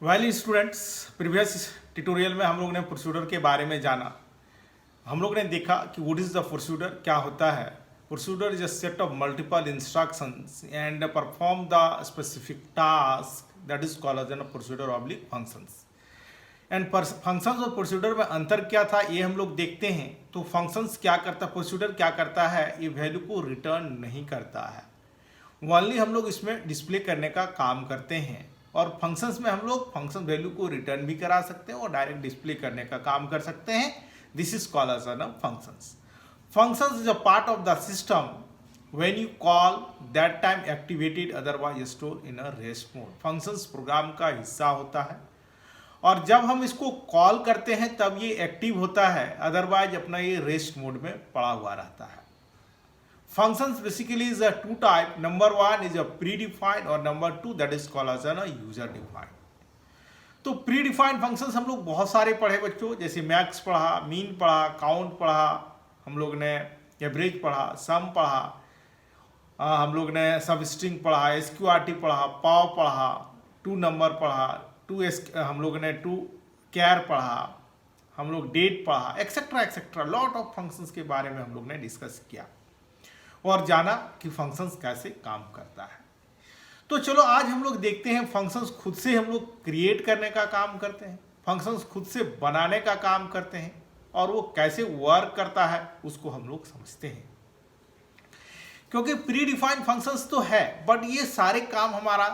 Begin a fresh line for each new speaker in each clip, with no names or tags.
Well students, previous tutorial में हम लोग ने प्रोसीडर के बारे में जाना। हम लोग ने देखा कि व्हाट इज द प्रोसीडर, क्या होता है। Procedure is a set of multiple instructions and perform the specific task that is called as procedure oblique functions. And functions और प्रोसीडर में अंतर क्या था ये हम लोग देखते हैं। तो फंक्शंस क्या करता है, प्रोसीडर क्या करता है, ये वैल्यू को रिटर्न नहीं करता है, ओनली हम लोग इसमें डिस्प्ले करने का काम करते हैं। और फंक्शंस में हम लोग फंक्शन वैल्यू को रिटर्न भी करा सकते हैं और डायरेक्ट डिस्प्ले करने का काम कर सकते हैं। This is called as functions. Functions is a part of the system when you call that time activated otherwise store in a rest mode. Functions program का हिस्सा होता है और जब हम इसको कॉल करते हैं तब ये एक्टिव होता है, अदरवाइज अपना ये रेस्ट मोड में पड़ा हुआ रहता है। Functions basically is a two type. Number one is a predefined और number two that is called as a user defined. तो प्रीडिफाइंड फंक्शंस हम लोग बहुत सारे पढ़े बच्चों, जैसे मैक्स पढ़ा, मीन पढ़ा, काउंट पढ़ा, हम लोग ने एवरेज पढ़ा, सम पढ़ा, हम लोग ने सब स्ट्रिंग पढ़ा, एसक्यूआरटी पढ़ा, पाव पढ़ा, टू नंबर पढ़ा, हम लोग ने टू कैर पढ़ा, हम लोग डेट पढ़ा, etcetera etcetera lot of functions के बारे में हम लोग ने डिस्कस किया और जाना कि फंक्शंस कैसे काम करता है। तो चलो आज हम लोग देखते हैं फंक्शंस खुद से हम लोग क्रिएट करने का काम करते हैं, फंक्शंस खुद से बनाने का काम करते हैं और वो कैसे वर्क करता है उसको हम लोग समझते हैं। क्योंकि प्री डिफाइंड फंक्शंस तो है बट ये सारे काम हमारा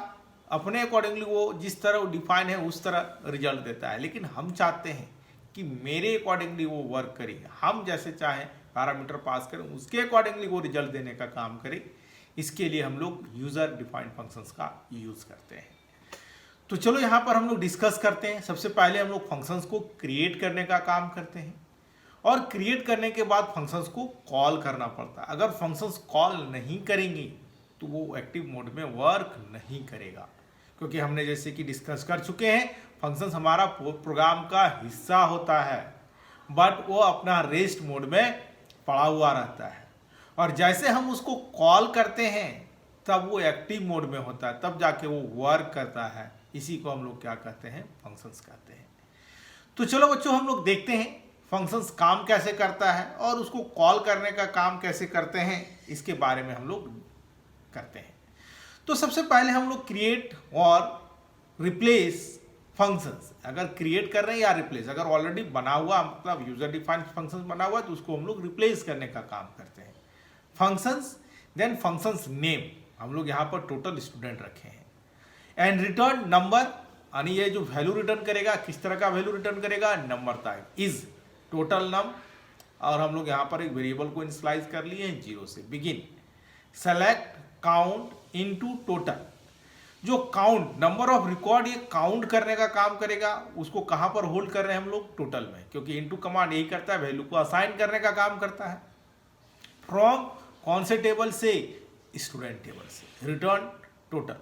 अपने अकॉर्डिंगली वो जिस तरह डिफाइन है उस तरह रिजल्ट देता है, लेकिन हम चाहते हैं कि मेरे अकॉर्डिंगली वो वर्क करे, हम जैसे चाहें पैरामीटर पास करें उसके अकॉर्डिंगली वो रिजल्ट देने का काम करे। इसके लिए हम लोग यूजर डिफाइंड फंक्शंस का यूज करते हैं। तो चलो यहाँ पर हम लोग डिस्कस करते हैं। सबसे पहले हम लोग फंक्शंस को क्रिएट करने का काम करते हैं और क्रिएट करने के बाद फंक्शंस को कॉल करना पड़ता है। अगर फंक्शंस कॉल नहीं करेंगे तो वो एक्टिव मोड में वर्क नहीं करेगा, क्योंकि हमने जैसे कि डिस्कस कर चुके हैं फंक्शंस हमारा प्रोग्राम का हिस्सा होता है बट वो अपना रेस्ट मोड में पड़ा हुआ रहता है और जैसे हम उसको कॉल करते हैं तब वो एक्टिव मोड में होता है, तब जाके वो वर्क करता है। इसी को हम लोग क्या कहते हैं, फंक्शंस कहते हैं। तो चलो बच्चों हम लोग देखते हैं फंक्शंस काम कैसे करता है और उसको कॉल करने का काम कैसे करते हैं, इसके बारे में हम लोग करते हैं। तो सबसे पहले हम लोग क्रिएट और रिप्लेस फंक्शंस, अगर क्रिएट कर रहे हैं या रिप्लेस, अगर ऑलरेडी बना हुआ मतलब यूजर डिफाइंड फंक्शंस बना हुआ है तो उसको हम लोग रिप्लेस करने का काम करते हैं। फंक्शंस, देन फंक्शंस नेम, हम लोग यहाँ पर टोटल स्टूडेंट रखे हैं, एंड रिटर्न नंबर, यानी ये जो वैल्यू रिटर्न करेगा किस तरह का वैल्यू रिटर्न करेगा, नंबर टाइप, इज टोटल नम, और हम लोग यहाँ पर एक वेरिएबल को इनिशियलाइज कर लिए हैं 0 से। Begin, select count into total, जो काउंट नंबर ऑफ रिकॉर्ड ये काउंट करने का काम करेगा, उसको कहां पर होल्ड कर रहे हैं हम लोग, टोटल में, क्योंकि इनटू कमांड यही करता है, वैल्यू को असाइन करने का काम करता है। फ्रॉम कौन से टेबल से, स्टूडेंट टेबल से। रिटर्न टोटल,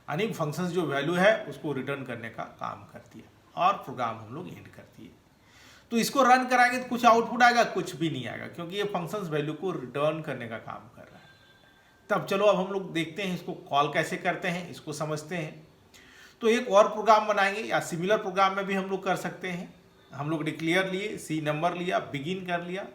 यानी फंक्शंस जो वैल्यू है उसको रिटर्न करने का काम करती है और प्रोग्राम हम लोग एंड करती है। तो इसको रन कराएंगे तो कुछ आउटपुट आएगा, कुछ भी नहीं आएगा, क्योंकि ये फंक्शंस वैल्यू को रिटर्न करने का काम कर रहा है। तब चलो अब हम लोग देखते हैं इसको कॉल कैसे करते हैं, इसको समझते हैं। तो एक और प्रोग्राम बनाएंगे या सिमिलर प्रोग्राम में भी हम लोग कर सकते हैं। हम लोग डिक्लेयर लिए, सी नंबर लिया, बिगिन कर लिया,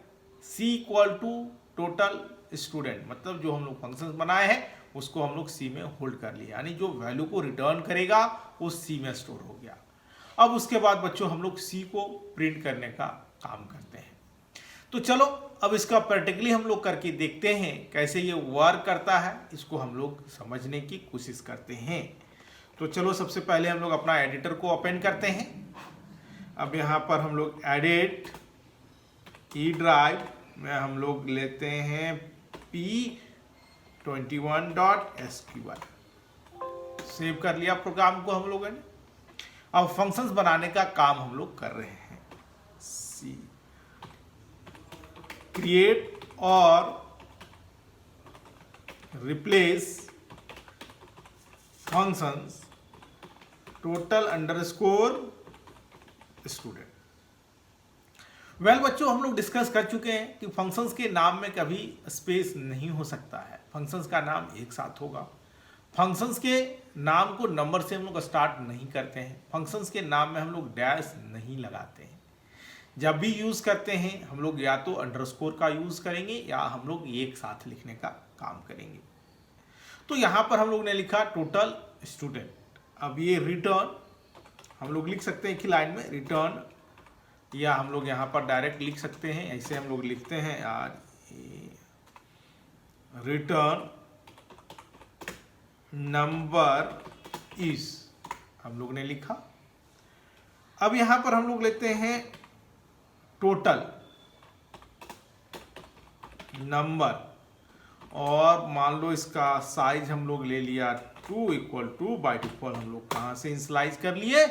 सी इक्वल टू टोटल स्टूडेंट, मतलब जो हम लोग फंक्शंस बनाए हैं उसको हम लोग सी में होल्ड कर लिया, यानी जो वैल्यू को रिटर्न करेगा वो सी में स्टोर हो गया। अब उसके बाद बच्चों हम लोग सी को प्रिंट करने का काम करते हैं। तो चलो अब इसका प्रैक्टिकली हम लोग करके देखते हैं कैसे ये वर्क करता है, इसको हम लोग समझने की कोशिश करते हैं। तो चलो सबसे पहले हम लोग अपना एडिटर को ओपन करते हैं। अब यहाँ पर हम लोग एडिट ई ड्राइव में हम लोग लेते हैं p21.sql, सेव कर लिया प्रोग्राम को हम लोगों ने। अब फंक्शंस बनाने का काम हम लोग कर रहे हैं। सी क्रिएट और replace functions total underscore student. Well बच्चों हम लोग डिस्कस कर चुके हैं कि फंक्शंस के नाम में कभी स्पेस नहीं हो सकता है, फंक्शंस का नाम एक साथ होगा। फंक्शंस के नाम को नंबर से हम लोग स्टार्ट नहीं करते हैं, फंक्शंस के नाम में हम लोग डैश नहीं लगाते हैं। जब भी यूज़ करते हैं हम लोग या तो अंडरस्कोर का यूज़ करेंगे या हम लोग एक साथ लिखने का काम करेंगे। तो यहाँ पर हम लोग ने लिखा टोटल स्टूडेंट। अब ये रिटर्न हम लोग लिख सकते हैं एक ही लाइन में रिटर्न, या हम लोग यहाँ पर डायरेक्ट लिख सकते हैं, ऐसे हम लोग लिखते हैं यार रिटर्न नंबर इज, हम लोग ने लिखा। अब यहाँ पर हम लोग लेते हैं टोटल नंबर, और मान लो इसका साइज हम लोग ले लिया 2 इक्वल टू बाई डिफॉल्ट हम लोग कहाँ से इनिशियलाइज कर लिए,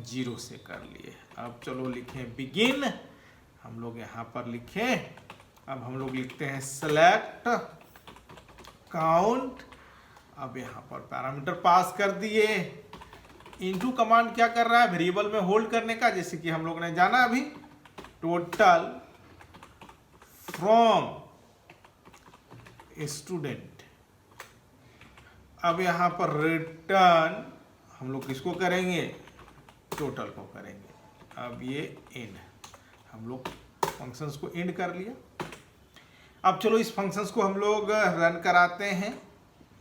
0 से कर लिए। अब चलो लिखें बिगिन, हम लोग यहाँ पर लिखें, अब हम लोग लिखते हैं सेलेक्ट काउंट। अब यहाँ पर पैरामीटर पास कर दिए। इनटू कमांड क्या कर रहा है, वेरिएबल में होल्ड करने का, जैसे कि हम लोग ने जाना अभी टोटल फ्रॉम स्टूडेंट। अब यहाँ पर रिटर्न हम लोग किसको करेंगे, टोटल को करेंगे। अब ये एंड, हम लोग फंक्शंस को एंड कर लिया। अब चलो इस फंक्शंस को हम लोग रन कराते हैं,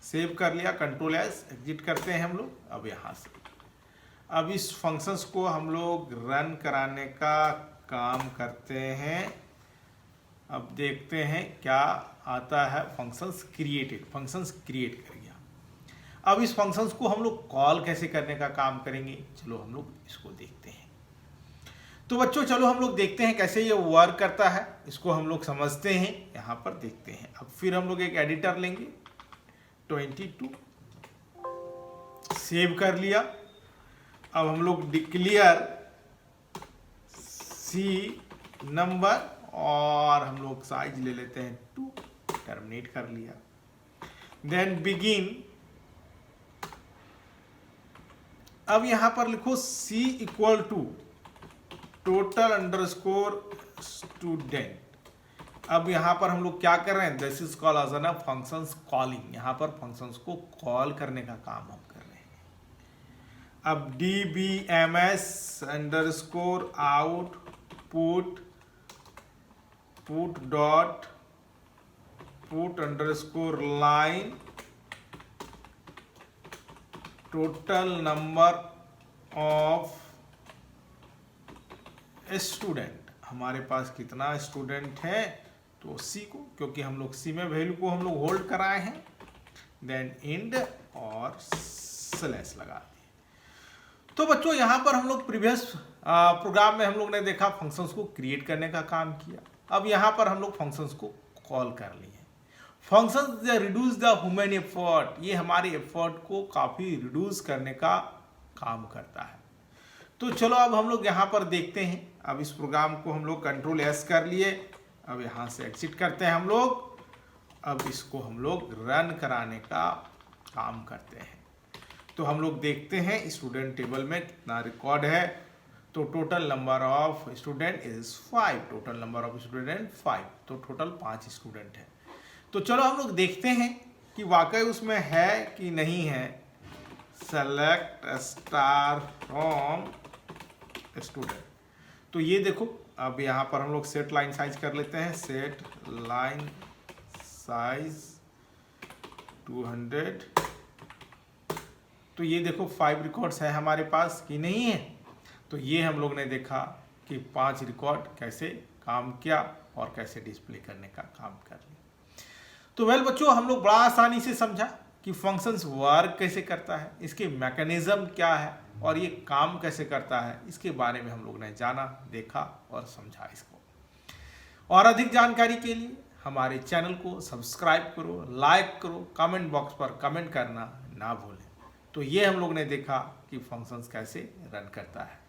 सेव कर लिया, कंट्रोल एस, एग्जिट करते हैं हम लोग। अब यहाँ से अब इस फंक्शंस को हम लोग रन कराने का काम करते हैं। अब देखते हैं क्या आता है, फंक्शंस क्रिएटेड, फंक्शंस क्रिएट कर गया। अब इस फंक्शंस को हम लोग कॉल कैसे करने का काम करेंगे, चलो हम लोग इसको देखते हैं। तो बच्चों चलो हम लोग देखते हैं कैसे ये वर्क करता है, इसको हम लोग समझते हैं, यहाँ पर देखते हैं। अब फिर हम लोग एक एडिटर लेंगे 22, सेव कर लिया। अब हम लोग डिक्लेयर सी नंबर और हम लोग साइज ले लेते हैं 2, टर्मिनेट कर लिया। देन बिगिन, अब यहां पर लिखो C equal to total underscore student. अब यहां पर हम लोग क्या कर रहे हैं, this is called as an functions calling, यहां पर फंक्शंस को कॉल करने का काम हम कर रहे हैं। अब dbms underscore out put dot put underscore line total number of student, हमारे पास कितना स्टूडेंट है, तो सी को, क्योंकि हम लोग सी में वैल्यू को हम लोग होल्ड कराए हैं। देन इंड और स्लैश लगा दिए। तो बच्चों यहाँ पर हम लोग प्रीवियस प्रोग्राम में हम लोग ने देखा फंक्शंस को क्रिएट करने का काम किया। अब यहाँ पर हम लोग फंक्शंस को कॉल कर लिए। Functions reduce the human effort, ये हमारे एफर्ट को काफ़ी रिड्यूस करने का काम करता है। तो चलो अब हम लोग यहाँ पर देखते हैं। अब इस प्रोग्राम को हम लोग कंट्रोल एस कर लिए। अब यहाँ से एग्जिट करते हैं हम लोग। अब इसको हम लोग रन कराने का काम करते हैं। तो हम लोग देखते हैं स्टूडेंट टेबल में कितना रिकॉर्ड है। तो total number of student is 5, total number of student 5, तो टोटल 5 स्टूडेंट है। तो चलो हम लोग देखते हैं कि वाकई उसमें है कि नहीं है। सेलेक्ट स्टार फ्रॉम स्टूडेंट, तो ये देखो अब यहाँ पर हम लोग सेट लाइन साइज कर लेते हैं। सेट लाइन साइज 200, तो ये देखो 5 रिकॉर्ड्स है हमारे पास कि नहीं है। तो ये हम लोग ने देखा कि 5 रिकॉर्ड कैसे काम किया और कैसे डिस्प्ले करने का काम कर लिया। तो वेल बच्चों, हम लोग बड़ा आसानी से समझा कि फंक्शंस वर्क कैसे करता है, इसके मैकेनिज्म क्या है और ये काम कैसे करता है, इसके बारे में हम लोग ने जाना, देखा और समझा इसको। और अधिक जानकारी के लिए हमारे चैनल को सब्सक्राइब करो, लाइक करो, कमेंट बॉक्स पर कमेंट करना ना भूलें। तो ये हम लोग ने देखा कि फंक्शंस कैसे रन करता है।